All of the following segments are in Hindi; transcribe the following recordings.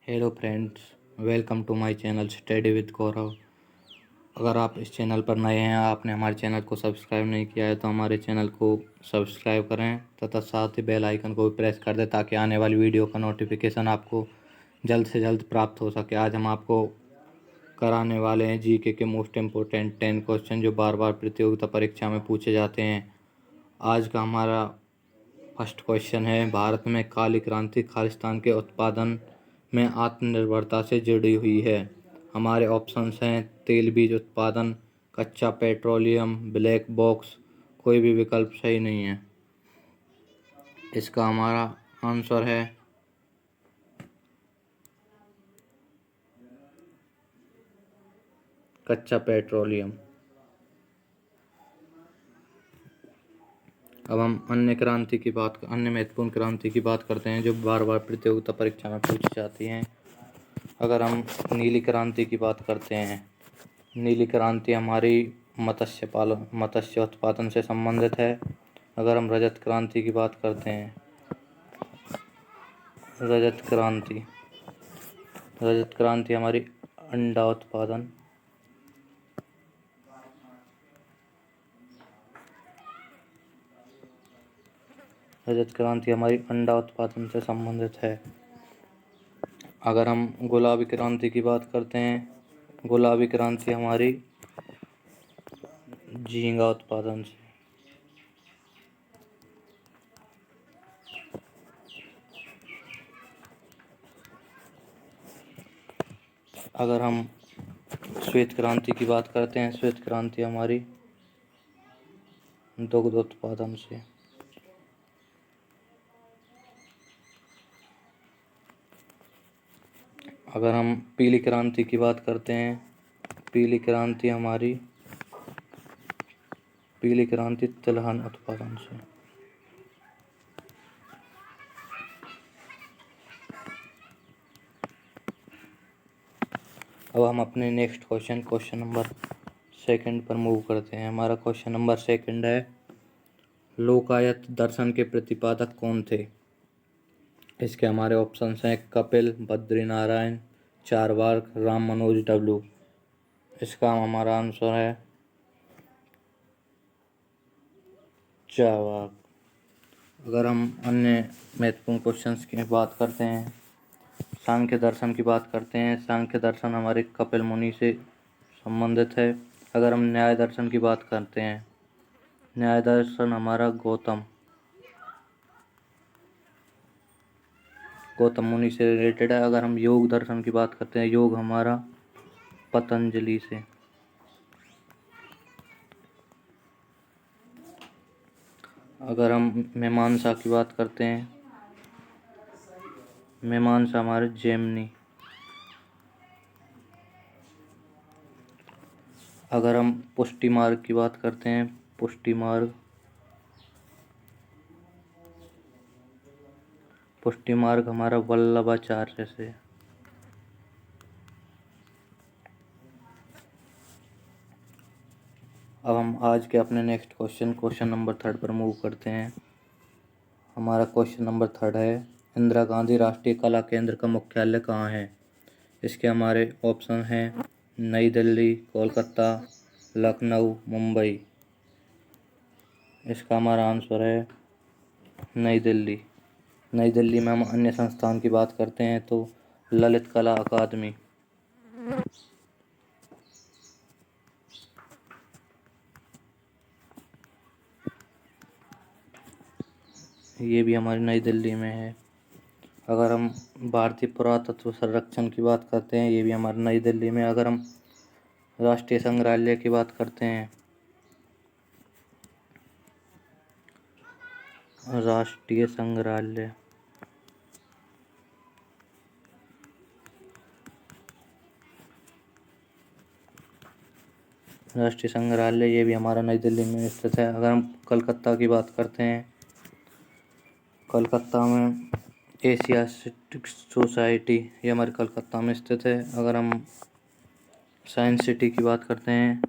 Hello friends, welcome to my channel study with Gaurav. अगर आप इस चैनल पर नए हैं, आपने हमारे चैनल को सब्सक्राइब नहीं किया है तो हमारे चैनल को सब्सक्राइब करें तथा साथ ही बेल आइकन को भी प्रेस कर दें ताकि आने वाली वीडियो का नोटिफिकेशन आपको जल्द से जल्द प्राप्त हो सके। आज हम आपको कराने वाले हैं जीके के मोस्ट इम्पोर्टेंट 10 क्वेश्चन जो बार बार प्रतियोगिता परीक्षा में पूछे जाते हैं। आज का हमारा फर्स्ट क्वेश्चन है, भारत में काली क्रांति खालिस्तान के उत्पादन में आत्मनिर्भरता से जुड़ी हुई है। हमारे ऑप्शंस हैं तेल बीज उत्पादन, कच्चा पेट्रोलियम, ब्लैक बॉक्स। कोई भी विकल्प सही नहीं है। इसका हमारा आंसर है कच्चा पेट्रोलियम। अब हम अन्य महत्वपूर्ण क्रांति की बात करते हैं जो बार बार प्रतियोगिता परीक्षा में पूछी जाती हैं। अगर हम नीली क्रांति की बात करते हैं, नीली क्रांति हमारी मत्स्य उत्पादन से संबंधित है। अगर हम रजत क्रांति की बात करते हैं, रजत क्रांति हमारी अंडा उत्पादन से संबंधित है। अगर हम गुलाबी क्रांति की बात करते हैं, गुलाबी क्रांति हमारी झींगा उत्पादन से। अगर हम श्वेत क्रांति की बात करते हैं, श्वेत क्रांति हमारी दुग्ध उत्पादन से। अगर हम पीली क्रांति की बात करते हैं, पीली क्रांति तिलहन उत्पादन से। अब हम अपने नेक्स्ट क्वेश्चन नंबर सेकंड पर मूव करते हैं। हमारा क्वेश्चन नंबर सेकंड है, लोकायत दर्शन के प्रतिपादक कौन थे? इसके हमारे ऑप्शंस हैं कपिल, बद्रीनारायण, चारवाक, राम मनोज डबलू। इसका हमारा आंसर है चारवाक। अगर हम अन्य महत्वपूर्ण क्वेश्चंस की बात करते हैं, सांख्य दर्शन की बात करते हैं। सांख्य दर्शन हमारे कपिल मुनि से संबंधित है। अगर हम न्याय दर्शन की बात करते हैं, न्याय दर्शन हमारा गौतम मुनि से रिलेटेड है। अगर हम योग दर्शन की बात करते हैं, योग हमारा पतंजलि से। अगर हम मीमांसा की बात करते हैं, मीमांसा हमारे जैमिनी। अगर हम पुष्टि मार्ग की बात करते हैं, पुष्टि मार्ग हमारा वल्लभाचार्य से। अब हम आज के अपने नेक्स्ट क्वेश्चन नंबर थर्ड पर मूव करते हैं। हमारा क्वेश्चन नंबर थर्ड है, इंदिरा गांधी राष्ट्रीय कला केंद्र का मुख्यालय कहाँ है? इसके हमारे ऑप्शन हैं नई दिल्ली, कोलकाता, लखनऊ, मुंबई। इसका हमारा आंसर है नई दिल्ली। नई दिल्ली में हम अन्य संस्थान की बात करते हैं तो ललित कला अकादमी, ये भी हमारी नई दिल्ली में है। अगर हम भारतीय पुरातत्व संरक्षण की बात करते हैं, ये भी हमारी नई दिल्ली में। अगर हम राष्ट्रीय संग्रहालय की बात करते हैं, राष्ट्रीय संग्रहालय ये भी हमारा नई दिल्ली में स्थित है। अगर हम कलकत्ता की बात करते हैं, कलकत्ता में एशियाटिक सोसाइटी ये हमारे कलकत्ता में स्थित है। अगर हम साइंस सिटी की बात करते हैं,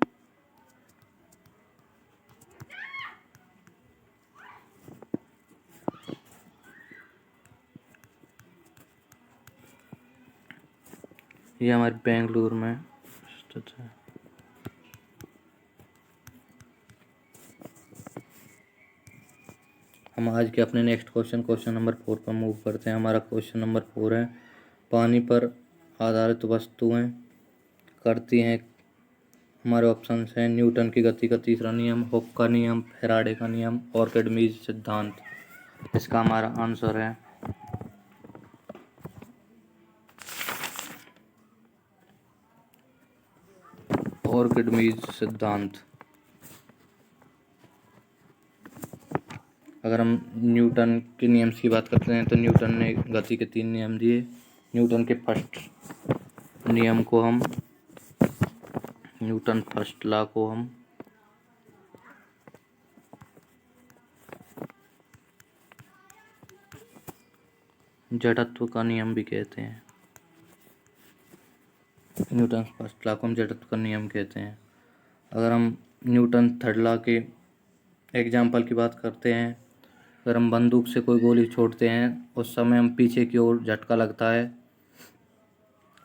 ये हमारे बेंगलुरु में स्थित है। हम आज के अपने नेक्स्ट क्वेश्चन नंबर 4 पर मूव करते हैं। हमारा क्वेश्चन नंबर 4 है, पानी पर आधारित वस्तुएं करती हैं। हमारे ऑप्शन हैं न्यूटन की गति का तीसरा नियम, हुक का नियम, फैराडे का नियम, आर्किमिडीज सिद्धांत। इसका हमारा आंसर है आर्किमिडीज सिद्धांत। अगर हम न्यूटन के नियम की बात करते हैं तो न्यूटन ने गति के 3 नियम दिए। न्यूटन फर्स्ट लॉ को हम जड़त्व का नियम भी कहते हैं। न्यूटन फर्स्ट लॉ को हम जड़त्व का नियम कहते हैं। अगर हम न्यूटन थर्ड लॉ के एग्जाम्पल की बात करते हैं, अगर हम बंदूक से कोई गोली छोड़ते हैं उस समय हम पीछे की ओर झटका लगता है,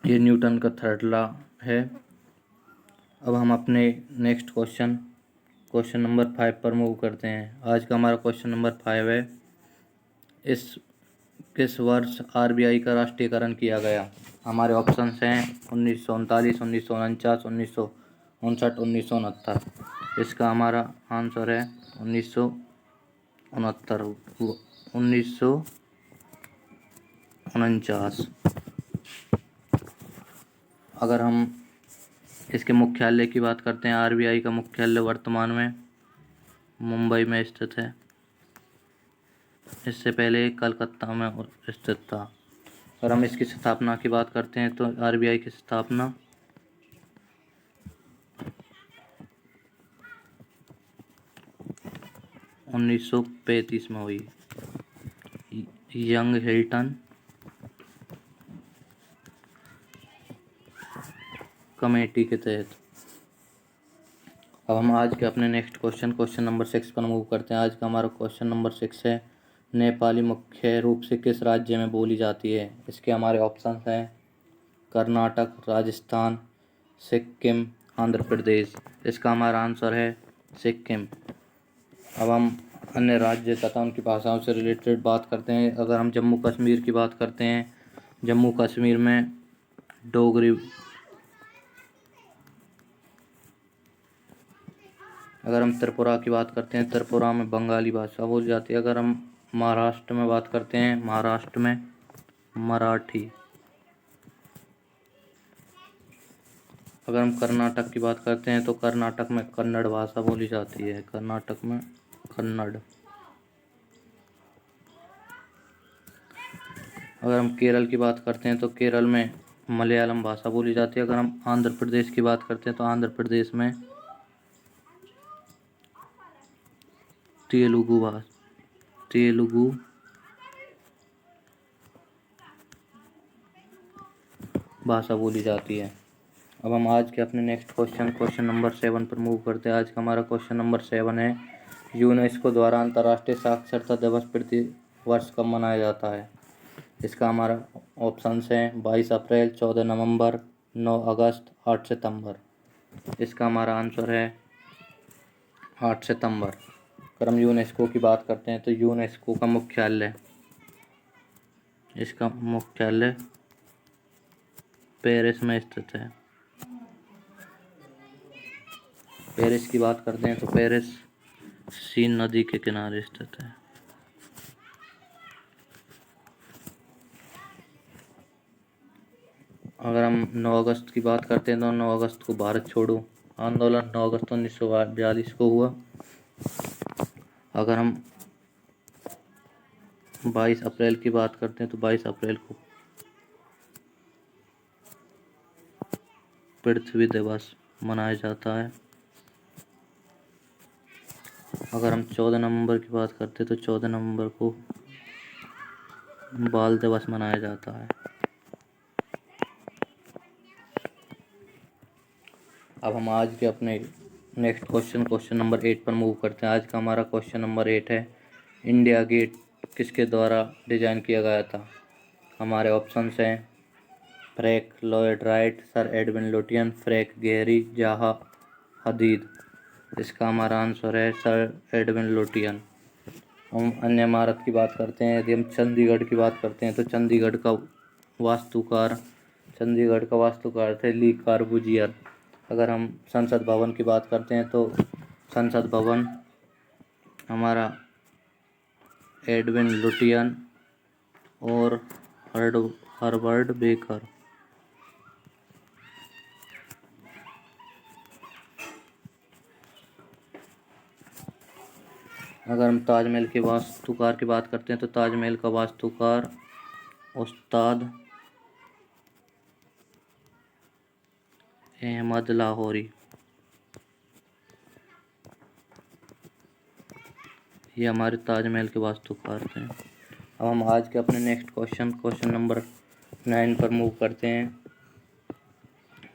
ये न्यूटन का थर्ड लॉ है। अब हम अपने नेक्स्ट क्वेश्चन नंबर 5 पर मूव करते हैं। आज का हमारा क्वेश्चन नंबर 5 है, किस वर्ष आरबीआई का राष्ट्रीयकरण किया गया। हमारे ऑप्शंस हैं 1939, 1949, 1959, 1969। इसका हमारा आंसर है 1949। अगर हम इसके मुख्यालय की बात करते हैं, आरबीआई का मुख्यालय वर्तमान में मुंबई में स्थित है। इससे पहले कलकत्ता में स्थित था। अगर हम इसकी स्थापना की बात करते हैं तो आरबीआई की स्थापना 1935 में हुई, यंग हिल्टन कमेटी के तहत। अब हम आज के अपने नेक्स्ट क्वेश्चन नंबर 6 पर मूव करते हैं। आज का हमारा क्वेश्चन नंबर 6 है, नेपाली मुख्य रूप से किस राज्य में बोली जाती है। इसके हमारे ऑप्शन हैं कर्नाटक, राजस्थान, सिक्किम, आंध्र प्रदेश। इसका हमारा आंसर है सिक्किम। अब हम अन्य राज्य तथा उनकी भाषाओं से रिलेटेड बात करते हैं। अगर हम जम्मू कश्मीर की बात करते हैं, जम्मू कश्मीर में डोगरी। अगर हम त्रिपुरा की बात करते हैं, त्रिपुरा में बंगाली भाषा बोली जाती है। अगर हम महाराष्ट्र में बात करते हैं, महाराष्ट्र में मराठी। अगर हम कर्नाटक की बात करते हैं तो कर्नाटक में कन्नड़ भाषा बोली जाती है, कर्नाटक में कन्नड़। अगर हम केरल की बात करते हैं तो केरल में मलयालम भाषा बोली जाती है। अगर हम आंध्र प्रदेश की बात करते हैं तो आंध्र प्रदेश में तेलुगु भाषा बोली जाती है। अब हम आज के अपने नेक्स्ट क्वेश्चन नंबर 7 पर मूव करते हैं। आज का हमारा क्वेश्चन नंबर 7 है, यूनेस्को द्वारा अंतर्राष्ट्रीय साक्षरता दिवस प्रति वर्ष कब मनाया जाता है। इसका हमारा ऑप्शन है 22 अप्रैल, 14 नवंबर, 9 अगस्त, 8 सितंबर। इसका हमारा आंसर है 8 सितंबर। अगर हम यूनेस्को की बात करते हैं तो यूनेस्को का मुख्यालय, इसका मुख्यालय पेरिस में स्थित है। पेरिस की बात करते हैं तो पेरिस सीन नदी के किनारे स्थित है। अगर हम 9 अगस्त की बात करते हैं तो 9 अगस्त को भारत छोड़ो आंदोलन 9 अगस्त 1942 को हुआ। अगर हम 22 अप्रैल की बात करते हैं तो 22 अप्रैल को पृथ्वी दिवस मनाया जाता है। अगर हम 14 नवंबर की बात करते हैं तो 14 नवंबर को बाल दिवस मनाया जाता है। अब हम आज के अपने नेक्स्ट क्वेश्चन नंबर 8 पर मूव करते हैं। आज का हमारा क्वेश्चन नंबर 8 है, इंडिया गेट किसके द्वारा डिजाइन किया गया था। हमारे ऑप्शंस हैं Frank Lloyd Wright, sir Edwin Lutyens, Frank Gehry, Zaha Hadid. इसका हमारा आंसर है सर एडविन लुटियन। हम अन्य इमारत की बात करते हैं। यदि हम चंडीगढ़ की बात करते हैं तो चंडीगढ़ का वास्तुकार थे ली कॉर्बूजियर। अगर हम संसद भवन की बात करते हैं तो संसद भवन हमारा एडविन लुटियन और हर्बर्ट बेकर। अगर हम ताजमहल के वास्तुकार की बात करते हैं तो ताजमहल का वास्तुकार उस्ताद अहमद लाहौरी। ये हमारे ताजमहल के वास्तुकार थे। अब हम आज के अपने नेक्स्ट क्वेश्चन नंबर 9 पर मूव करते हैं।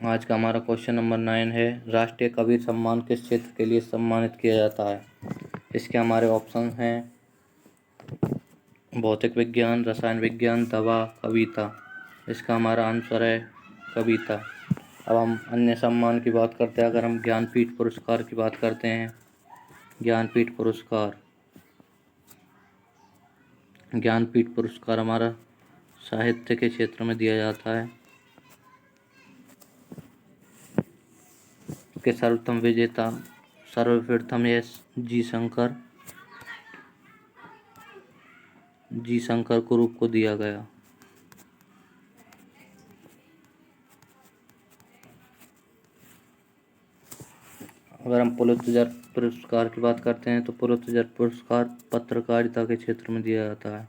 आज का हमारा क्वेश्चन नंबर 9 है, राष्ट्रीय कबीर सम्मान किस क्षेत्र के लिए सम्मानित किया जाता है? इसके हमारे ऑप्शन हैं भौतिक विज्ञान, रसायन विज्ञान, दवा, कविता। इसका हमारा आंसर है कविता। अब हम अन्य सम्मान की बात करते हैं। अगर हम ज्ञानपीठ पुरस्कार की बात करते हैं, ज्ञानपीठ पुरस्कार हमारा साहित्य के क्षेत्र में दिया जाता है। के सर्वप्रथम यह जी शंकर कुरूप को दिया गया। अगर हम पुलित्जर पुरस्कार की बात करते हैं तो पुलित्जर पुरस्कार पत्रकारिता के क्षेत्र में दिया जाता है।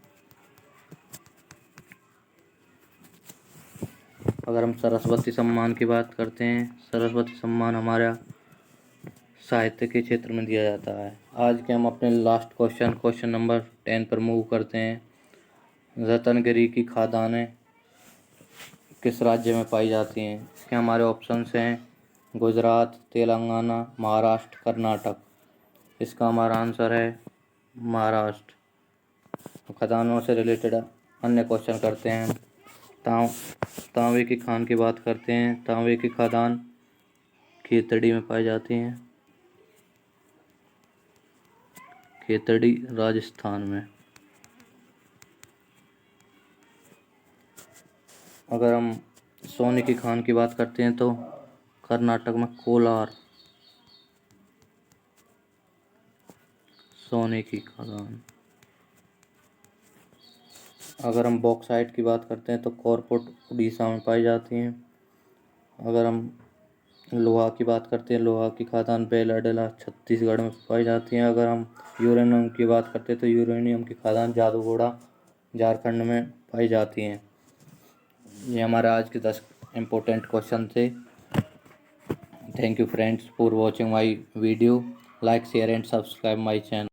अगर हम सरस्वती सम्मान की बात करते हैं, सरस्वती सम्मान हमारा साहित्य के क्षेत्र में दिया जाता है। आज के हम अपने लास्ट क्वेश्चन नंबर 10 पर मूव करते हैं। रत्नगिरी की खदानें किस राज्य में पाई जाती हैं? इसके हमारे ऑप्शंस हैं गुजरात, तेलंगाना, महाराष्ट्र, कर्नाटक। इसका हमारा आंसर है महाराष्ट्र। खदानों से रिलेटेड अन्य क्वेश्चन करते हैं। तांबे की खान की बात करते हैं। तांबे की खदान खेतड़ी में पाई जाती हैं, खेतड़ी राजस्थान में। अगर हम सोने की खान की बात करते हैं तो कर्नाटक में कोलार सोने की खदान। अगर हम बॉक्साइट की बात करते हैं तो कोरपुट उड़ीसा में पाई जाती हैं। अगर हम लोहा की बात करते हैं, लोहा की खदान बेलाडेला छत्तीसगढ़ में पाई जाती हैं। अगर हम यूरेनियम की बात करते हैं तो यूरेनियम की खदान जादूगोड़ा झारखंड में पाई जाती हैं। ये हमारे आज के 10 इम्पोर्टेंट क्वेश्चन थे। Thank you friends for watching my video. Like, share and subscribe my channel.